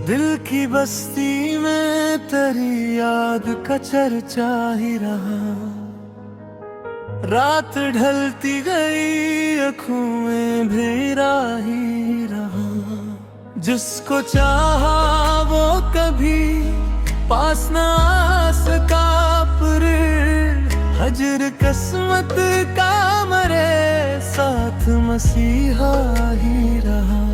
दिल की बस्ती में तेरी याद का चर्चा ही रहा। रात ढलती गई आँखों में भेरा ही रहा। जिसको चाहा वो कभी पास ना आ सका, पर हजर किस्मत का मरे साथ मसीहा ही रहा।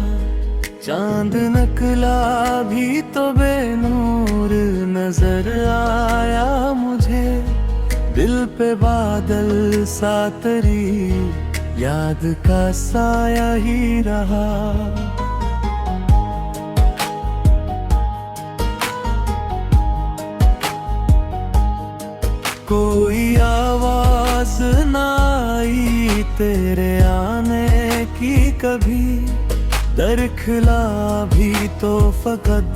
चांद नकला भी तो बेनूर नजर आया मुझे, दिल पे बादल सा तेरी याद का साया ही रहा। कोई आवाज ना आई तेरे आने की कभी, दरखला भी तो फकत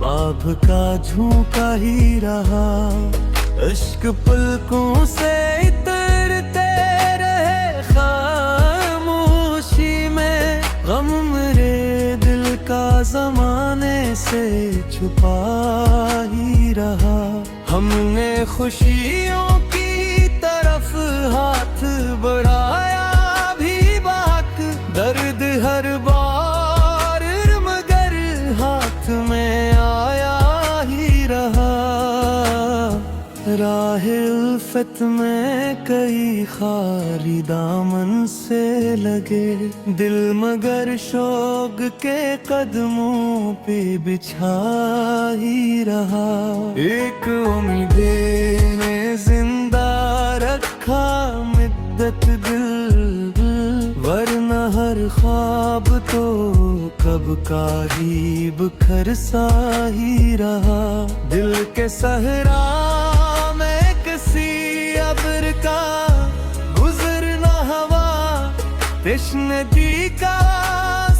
बाब का झोंका ही रहा। इश्क पलकों से इतरते रहे खामोशी में, गम मेरे दिल का जमाने से छुपा ही रहा। हमने खुशियों की तरफ हाथ बढ़ाया भी बात, दर्द हर बार मगर हाथ में आया ही रहा। राह उल्फत में कई खाली दामन से लगे दिल, मगर शौक के कदमों पे बिछा ही रहा। एक उम्मीद ने जिंदा रखा मिद्दत दिल, वरना हर ख्वाब तो कब का ही बिखर सा ही रहा। दिल के सहरा में किसी अब्र का गुजरना हवा, तश्नगी का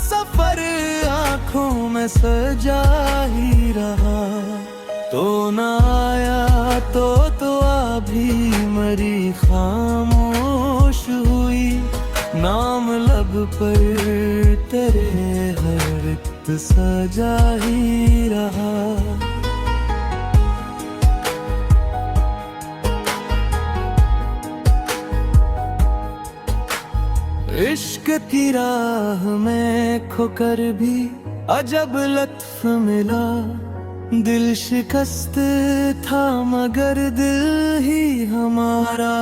सफर आँखों में सजा ही रहा। तो न आया तो अभी मरी खामोश हुई, नाम लब पर तेरे हर रिक्त सजा ही रहा। इश्क की राह में खोकर भी अजब लत्फ मिला, दिल शिकस्त था मगर दिल ही हमारा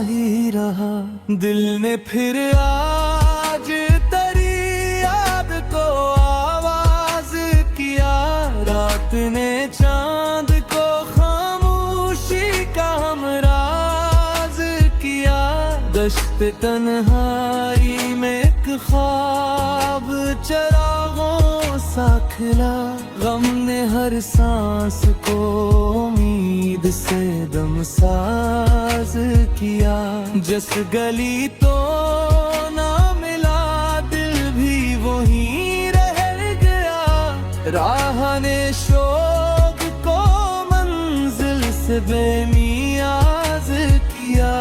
ही रहा। दिल ने फिर आज तेरी याद को आवाज किया, रात ने चांद को खामोशी का हमराज किया। दश्त तन्हाई में एक ख्वाब चरागों सा खिला, गम ने हर सांस को उम्मीद से दमसाज किया। जिस गली तो ना मिला दिल भी वहीं रह गया, राह ने शौक को मंजिल से बेनियाज किया।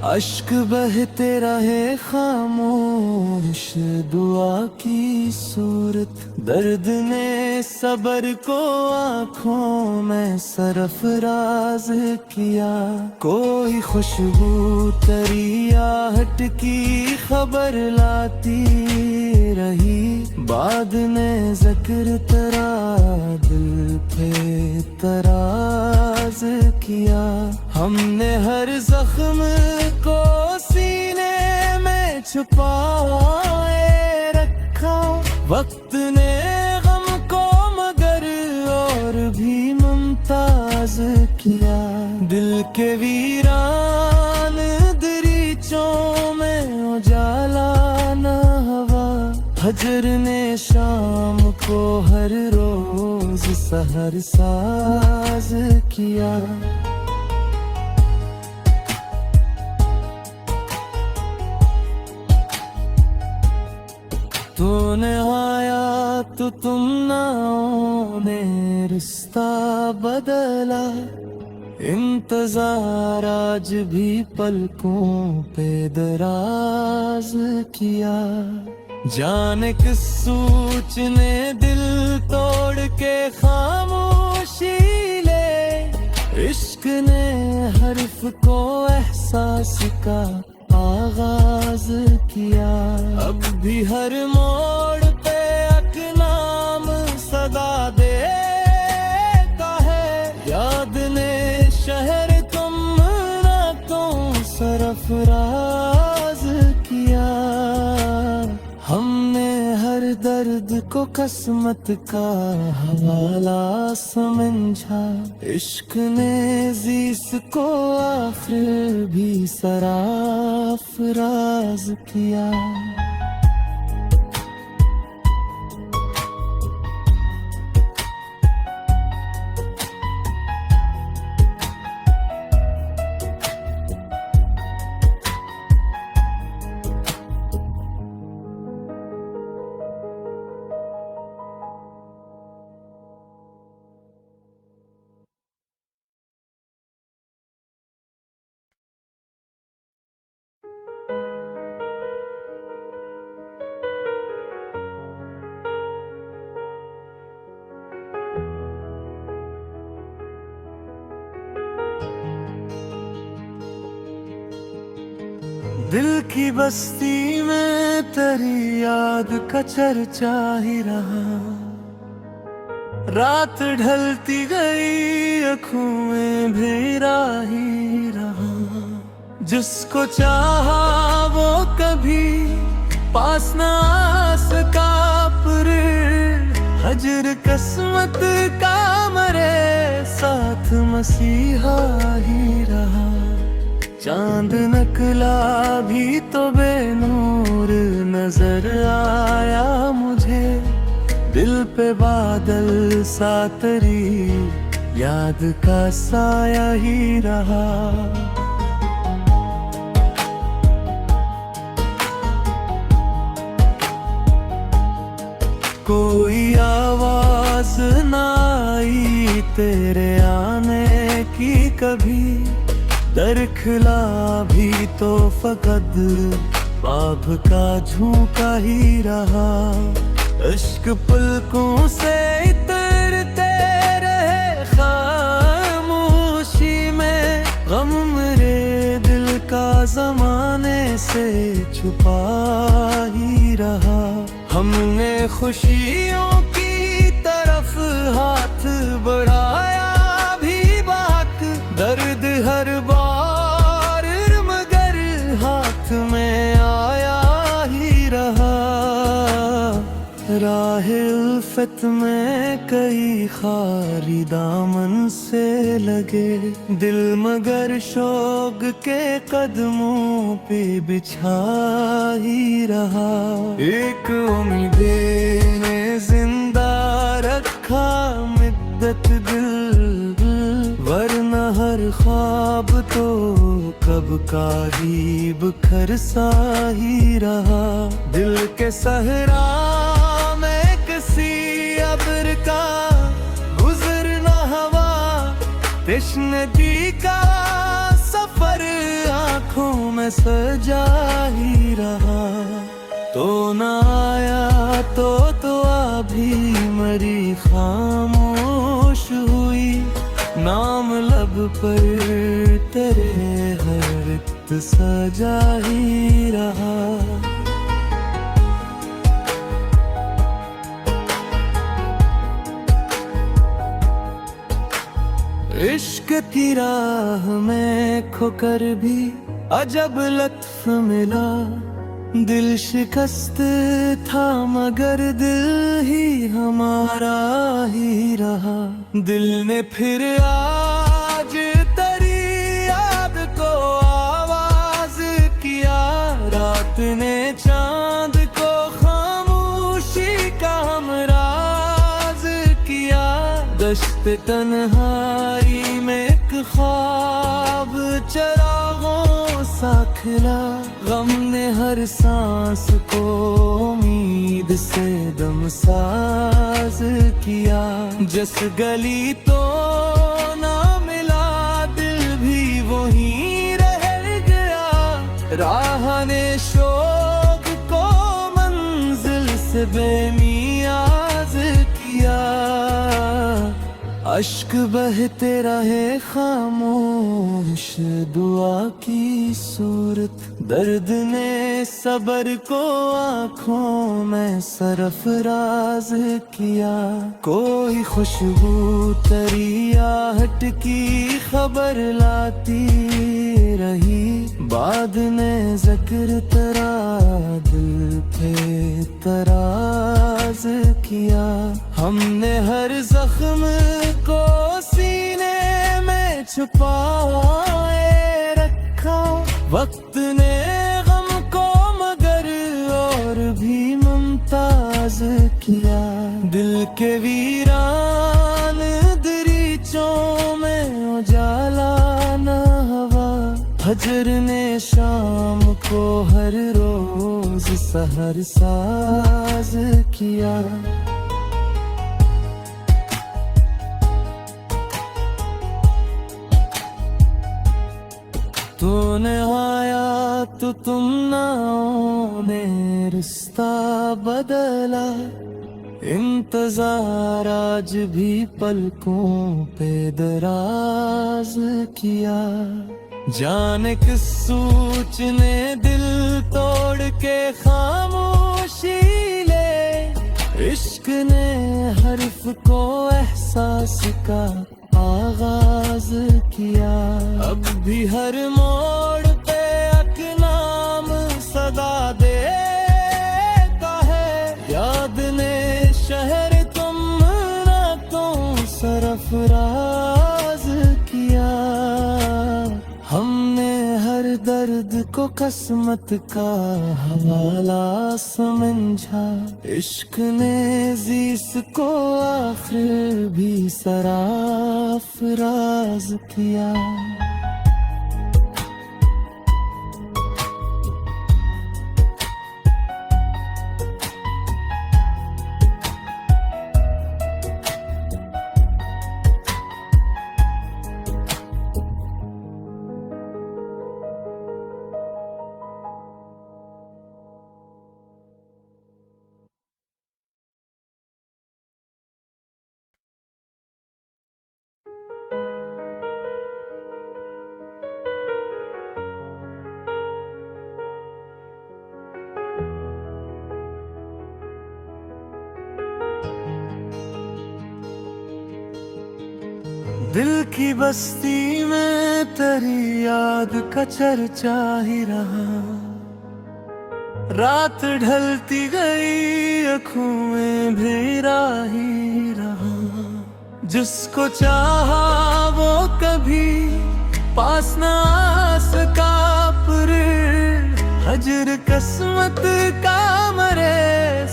अश्क बहते रहे खामोश दुआ की सूरत, दर्द ने सबर को आँखों में सरफराज किया। कोई खुशबू तेरी आहट की खबर लाती रही, बाद ने जिक्र तेरा दिल पे तराज किया। हमने हर जख्म को सीने में छुपाए रखा, वक्त ने गम को मगर और भी मुमताज किया। दिल के वीरान दरीचों में उजाला न हवा, हजर ने शाम को हर रोज सहर साज किया। तूने आया तो तुम ना ने रिश्ता बदला, इंतजार आज भी पलकों पे दराज किया। जाने किस सूचने दिल तोड़ के खामोशी ले। इश्क ने हर्फ को एहसास का आगाज किया। अब भी हर मोड़ पे अकनाम सदा देता है। याद ने शहर तुम ना तो सरफराज किया। हमने हर दर्द को किस्मत का हवाला समझा। इश्क ने जीस को आखिर भी सराफराज किया। दिल की बस्ती में तेरी याद का चर्चा ही रहा। रात ढलती गई आँखों में भेरा ही रहा। जिसको चाहा वो कभी पास ना आ सका। पर हजर किस्मत का मरे साथ मसीहा ही रहा। चांद नकला भी तो बेनूर नजर आया मुझे। दिल पे बादल सा तेरी याद का साया ही रहा। कोई आवाज ना आई तेरे आने की कभी। दरखला भी तो फकत बाब का झोंका ही रहा। इश्क पलकों से इतरते रहे खामोशी में। गम मेरे दिल का जमाने से छुपा ही रहा। हमने खुशियों की तरफ हाथ बढ़ाया भी बात। दर्द हर बार मगर हाथ में आया ही रहा। राह उल्फत में कई खारी दामन से लगे दिल मगर शौक के कदमों पे बिछा ही रहा। एक उम्मीद ने जिंदा रखा मिद्दत दिल। वरना हर ख्वाब तो कब का ही बिखर सा ही रहा। दिल के सहरा में किसी अब्र का गुजरना हवा। तश्नगी का सफर आँखों में सजा ही रहा। तो ना आया तो अभी मरी खामोश हुई। नाम लब पर तेरे हर रिक्त सजा ही रहा। इश्क की राह में खोकर भी अजब लत्फ मिला। दिल शिकस्त था मगर दिल ही हमारा ही रहा। दिल ने फिर आज तेरी याद को आवाज किया। रात ने चांद को खामोशी का हमराज किया। दश्त तन्हाई में एक ख्वाब चरागों सा खिला। गम ने हर सांस को उम्मीद से दमसाज किया। जिस गली तो ना मिला दिल भी वहीं रह गया। राह ने शौक को मंजिल से बेनियाज किया। अश्क बहते रहे खामोश दुआ की सूरत, दर्द ने सबर को आँखों में सरफराज किया। कोई खुशबू तरियाहट की खबर लाती रही, बाद ने जिक्र तेरा दिल पे तराज किया। हमने हर जख्म को सीने में छुपाए रखा, वक्त ने गम को मगर और भी मुमताज किया। दिल के वीरान दरीचों में उजाला न हवा, हजर ने शाम को हर रोज सहर साज किया। तूने आया तो तुम नाओ ने रिश्ता बदला, इंतजार आज भी पलकों पे दराज किया। जाने किस सूच ने दिल तोड़ के खामोशी ले, इश्क ने हर्फ को एहसास का आगाज किया। अब भी हर मोड़ पे एक नाम सदा देता है, याद ने शहर तुम रातों सरफराज किया। हमने हर दर्द को किस्मत का हवाला समझा, इश्क ने जीस को आखिर भी सराफराज किया। दिल की बस्ती में तेरी याद का चर्चा ही रहा, रात ढलती गई आँखों में भेरा ही रहा। जिसको चाहा वो कभी पास ना आ सका, पर हजर किस्मत का मरे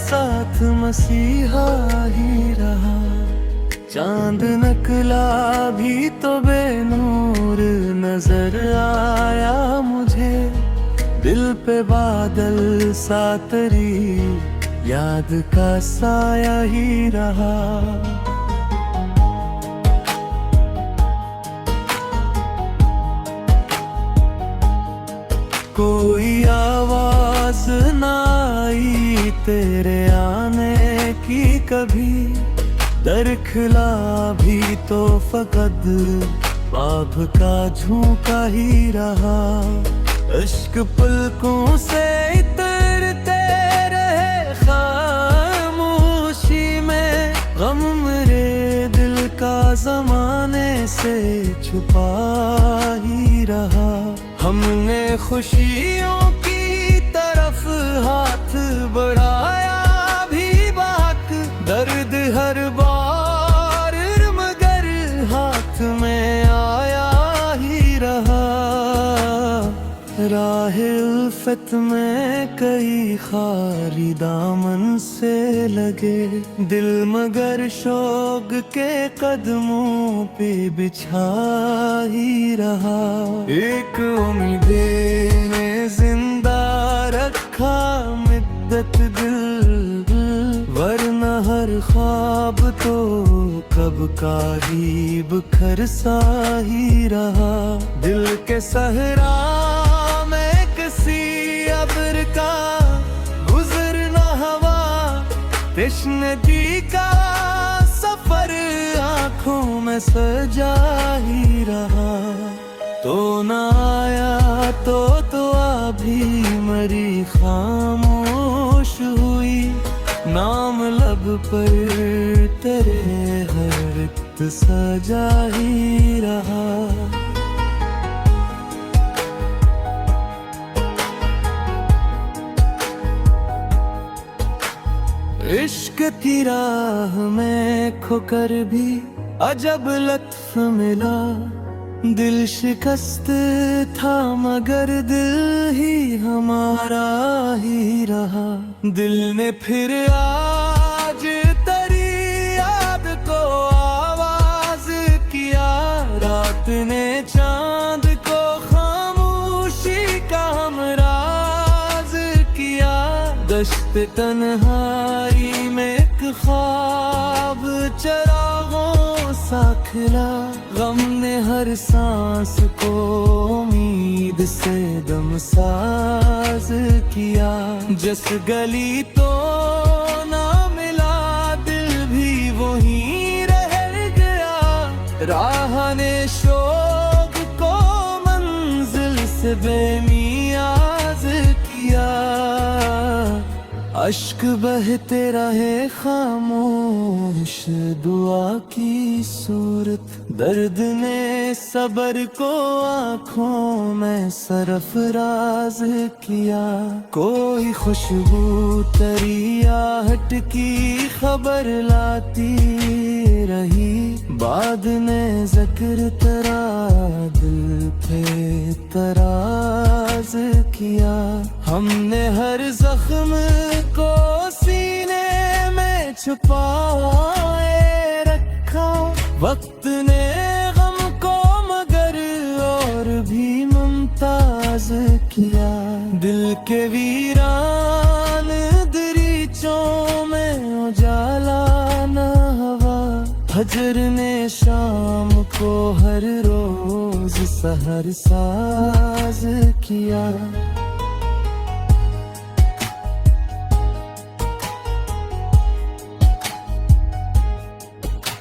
साथ मसीहा ही रहा। चांद निकला भी तो बेनूर नजर आया मुझे, दिल पे बादल सा तेरी याद का साया ही रहा। कोई आवाज ना आई तेरे आने की कभी, दरखला भी तो फकत बाब का झोंका ही रहा। इश्क पलकों से इतरते रहे खामोशी में, गम मेरे दिल का जमाने से छुपा ही रहा। हमने खुशियों की तरफ हाथ बढ़ाया भी बात, दर्द हर बार मगर हाथ में आया ही रहा। राह उल्फत में कई खारी दामन से लगे, दिल मगर शौक के कदमों पे बिछा ही रहा। एक उम्मीद ने जिंदा रखा मिद्दत दिल, वरना हर ख्वाब तो कब का ही बिखर सा ही रहा। दिल के सहरा में किसी अब्र का गुजरना हवा, तश्नगी का सफर आंखों में सजा ही रहा। तो न आया तो अभी मरी खामोश हुई। नाम लब पर तेरे हर रिक्त सजा ही रहा। इश्क की राह में खोकर भी अजब लत्फ मिला। दिल शिकस्त था मगर दिल ही हमारा ही रहा। दिल ने फिर आज तेरी याद को आवाज किया। रात ने चांद को खामोशी का हमराज किया। दश्त तन्हाई में एक ख्वाब चरागों सा खिला। गम ने हर सांस को उम्मीद से दमसाज किया। जिस गली तो ना मिला दिल भी वहीं रह गया। राह ने शोक को मंजिल से बेनियाज किया। अश्क बहते रहे खामोश दुआ की सूरत। दर्द ने सबर को आँखों में सरफराज किया। कोई खुशबू तरी आहट की खबर लाती रही। बाद ने जिक्र तेरा दिल पे तराज किया। हमने हर जख्म को सीने में छुपाए रखा। वक्त ने गम को मगर और भी मुमताज किया। दिल के वीरान दरीचों में उजाला न हवा। फजर ने शाम को हर रोज सहर साज किया।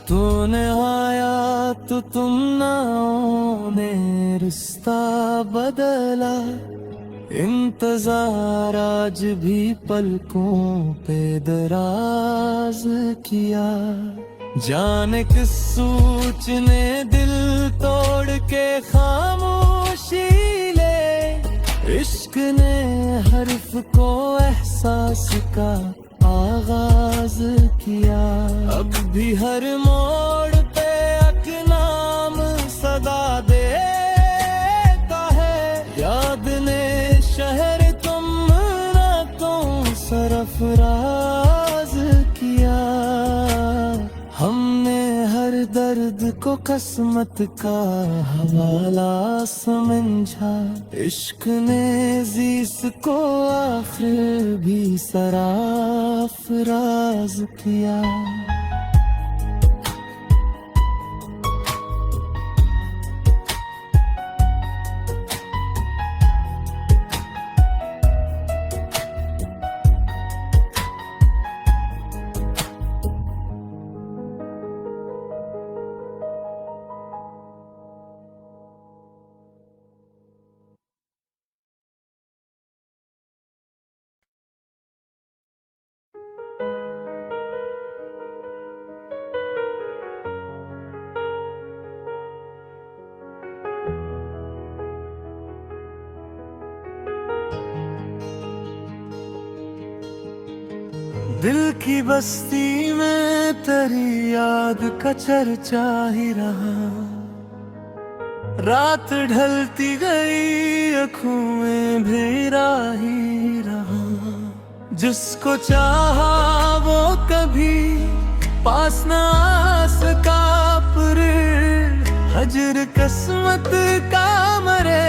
तूने आया तो तुम नाओ ने रिश्ता बदला। इंतजार आज भी पलकों पे दराज किया। जाने किस सूच ने दिल तोड़ के खामोशी ले। इश्क ने हर्फ को एहसास का आगाज किया। अब भी हर मोड़ पे एक नाम सदा देता है। याद ने शहर तुम रातों सरफराज किया। हमने हर दर्द को किस्मत का हवाला समझा। इश्क ने जीस को आखिर भी सराफराज किया। दिल की बस्ती में तेरी याद का चर्चा ही रहा। रात ढलती गई आँखों में भेरा ही रहा। जिसको चाहा वो कभी पास न आ सका। पर हजर किस्मत का मरे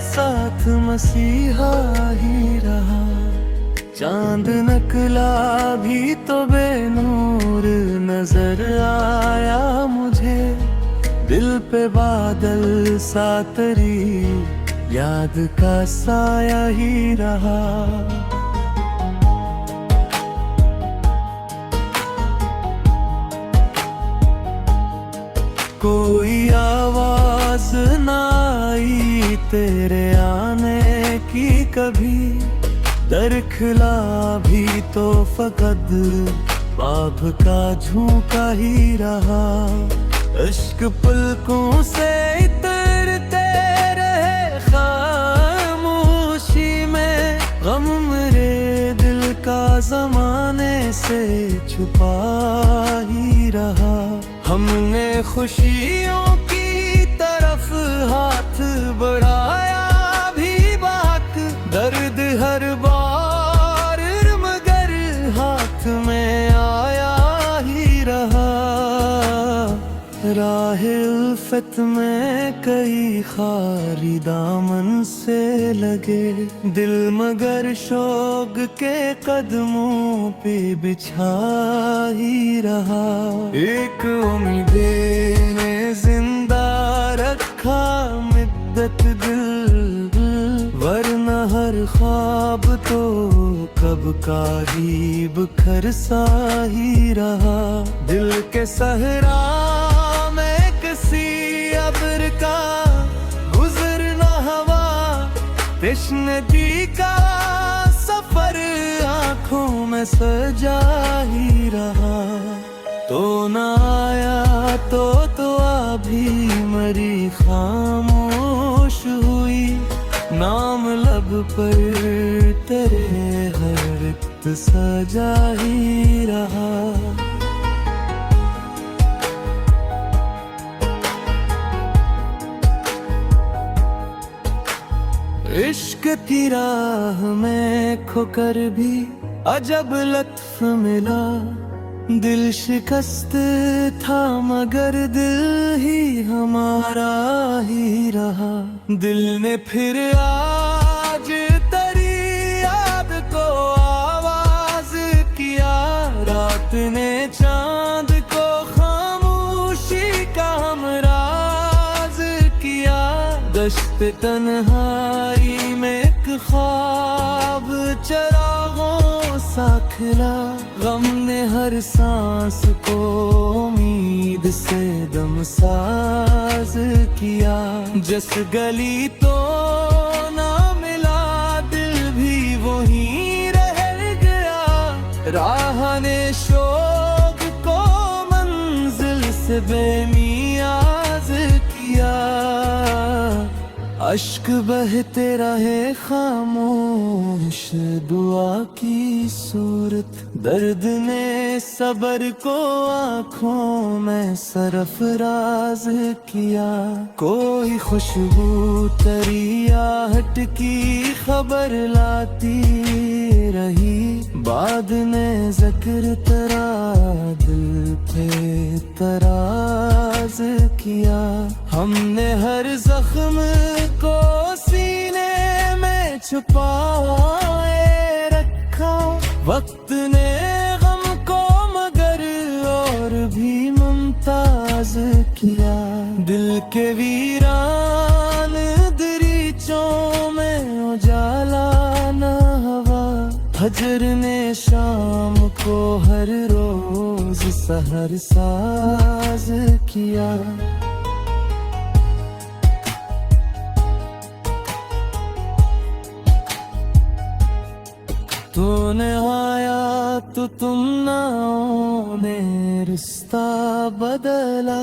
साथ मसीहा ही रहा। चांद नकला भी तो बेनूर नजर आया मुझे। दिल पे बादल सा तेरी याद का साया ही रहा। कोई आवाज ना आई तेरे आने की कभी, दर खुला भी तो फकत बाब का झोंका ही रहा। इश्क पलकों से इतरते रहे खामोशी में, गम मेरे दिल का जमाने से छुपा ही रहा। हमने खुशियों की तरफ हाथ बढ़ाया भी बात, दर्द हर बार मगर हाथ में आया ही रहा। राह उल्फत में कई खारी दामन से लगे दिल, मगर शौक के कदमों पे बिछा ही रहा। एक उम्मीद ने जिंदा रखा मिद्दत दिल, वरना हर ख्वाब तो कब का ही बिखर सा ही रहा। दिल के सहरा में किसी अब्र का गुजरना हवा, तश्नगी का सफर आँखों में सजा ही रहा। तो न आया तो अभी मरी खामोश हुई, नाम लब पर तेरे हर रिक्त सजा ही रहा। इश्क की राह में खोकर भी अजब लत्फ मिला, दिल शिकस्त था मगर दिल ही हमारा ही रहा। दिल ने फिर आज तेरी याद को आवाज किया, रात ने चांद को खामोशी का हमराज किया। दश्त तन्हाई में एक ख्वाब चरागों सा खिला, गम ने हर सांस को उम्मीद से दमसाज किया। जिस गली तो ना मिला दिल भी वहीं रह गया, राह ने शौक को मंजिल से बेनियाज किया। अश्क बहते रहे खामोश दुआ की सूरत, दर्द ने सबर को आँखों में सरफराज किया। कोई खुशबू तरी आहट की खबर लाती रही, बाद ने जिक्र तेरा दिल पे तराज किया। हमने हर जख्म को सीने में छुपाए रखा, वक्त ने गम को मगर और भी मुमताज किया। दिल के वीरान दरीचों में उजाला न हवा, फजर ने शाम को हर रोज सहर साज किया। तूने आया तो तुम ना ने रिश्ता बदला,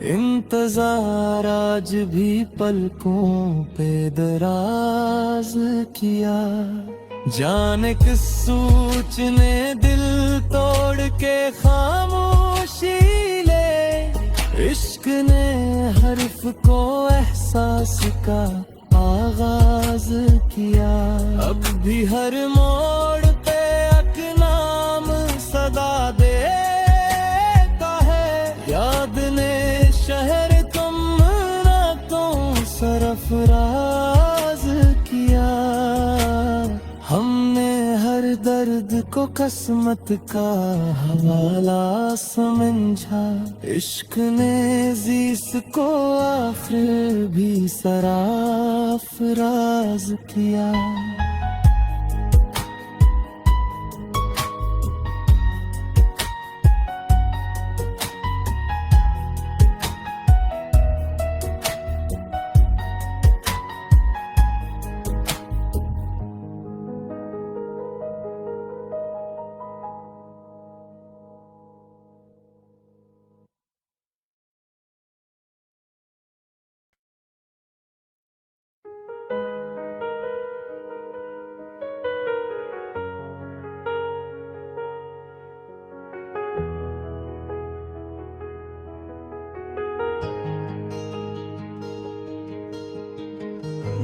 इंतजार आज भी पलकों पे दराज किया। जाने किस सोच ने दिल तोड़ के खामोशी ले, इश्क ने हर्फ को एहसास का आगाज किया। अब भी हर मोड़ पे एक नाम सदा देता है, याद ने शहर तुम रातों सरफराज किया। हमने हर दर्द को किस्मत का हवाला समझा, इश्क ने जीस को आखिर भी सराफराज किया।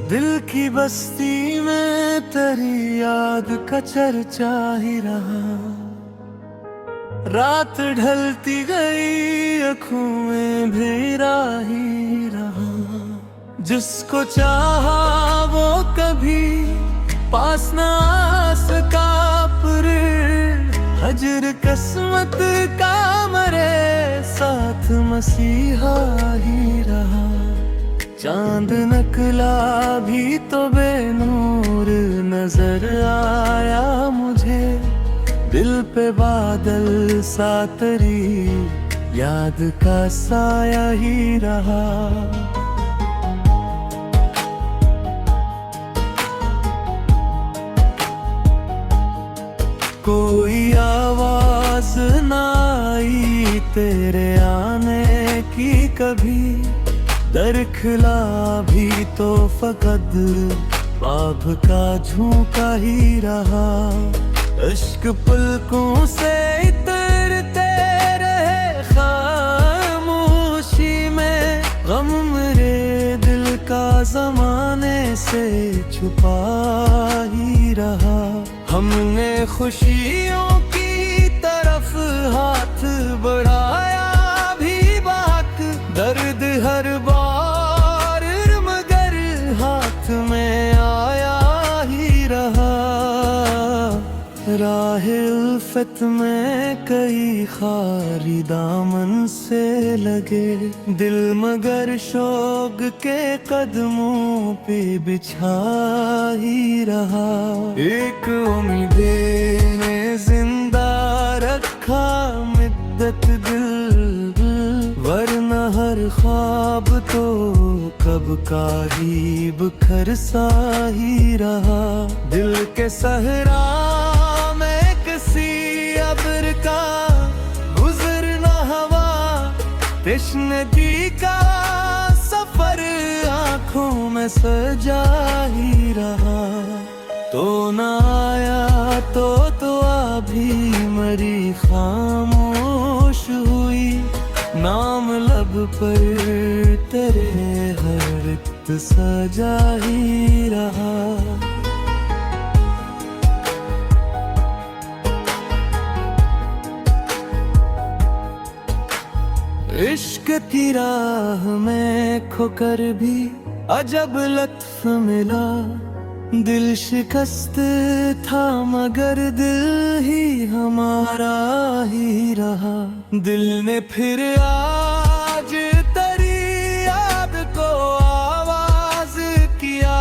दिल की बस्ती में तेरी याद का चर्चा ही रहा। रात ढलती गई आँखों में भेरा ही रहा। जिसको चाहा वो कभी पास ना आ सका, पर हजर किस्मत का मरे साथ मसीहा ही रहा। चांद नकला भी तो बेनूर नजर आया मुझे, दिल पे बादल सा तेरी याद का साया ही रहा। कोई आवाज ना आई तेरे आने की कभी, दरखला भी तो फकत बाब का झोंका ही रहा। इश्क पलकों से इतरते रहे खामोशी में, गम मेरे दिल का जमाने से छुपा ही रहा। हमने खुशियों की तरफ हाथ बढ़ाया भी बात, दर्द हर बार मगर हाथ में आया ही रहा। राह उल्फत में कई खारी दामन से लगे दिल, मगर शौक के कदमों पे बिछा ही रहा। एक उम्मीद ने जिंदा रखा मिद्दत दिल, वरना हर ख्वाब तो कब का ही बिखर सा ही रहा। दिल के सहरा में किसी अब्र का गुजरना हवा, तश्नगी का सफर आँखों में सजा ही रहा। तो न आया तो अभी मरी खामोश हुई, नाम लब पर तेरे हर रिक्त सजा ही रहा। इश्क की राह में खोकर भी अजब लत्फ मिला, दिल शिकस्त था मगर दिल ही हमारा ही रहा। दिल ने फिर आज तेरी याद को आवाज किया,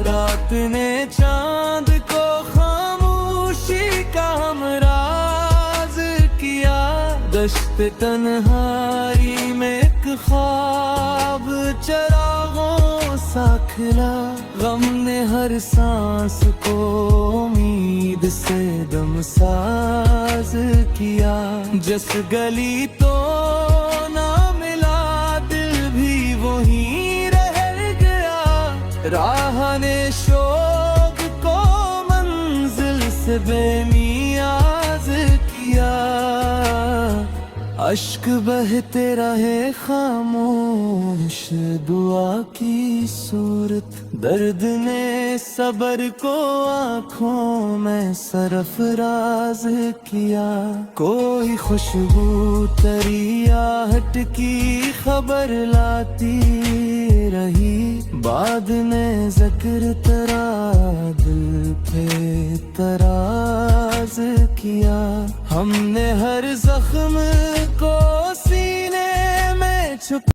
रात ने चांद को खामोशी का हमराज किया। दश्त तन्हाई में एक ख्वाब चरागों सा खिला, गम ने हर सांस को उम्मीद से दमसाज किया। जिस गली तो ना मिला दिल भी वहीं रह गया, राह ने शौक को मंजिल से बेनियाज किया। अश्क बहते रहे खामोश दुआ की सूरत, दर्द ने सबर को आँखों में सरफराज किया। कोई खुशबू तेरी आहट की खबर लाती रही, बाद में जिक्र तेरा दिल पे तराज किया। हमने हर जख्म को सीने में छुपा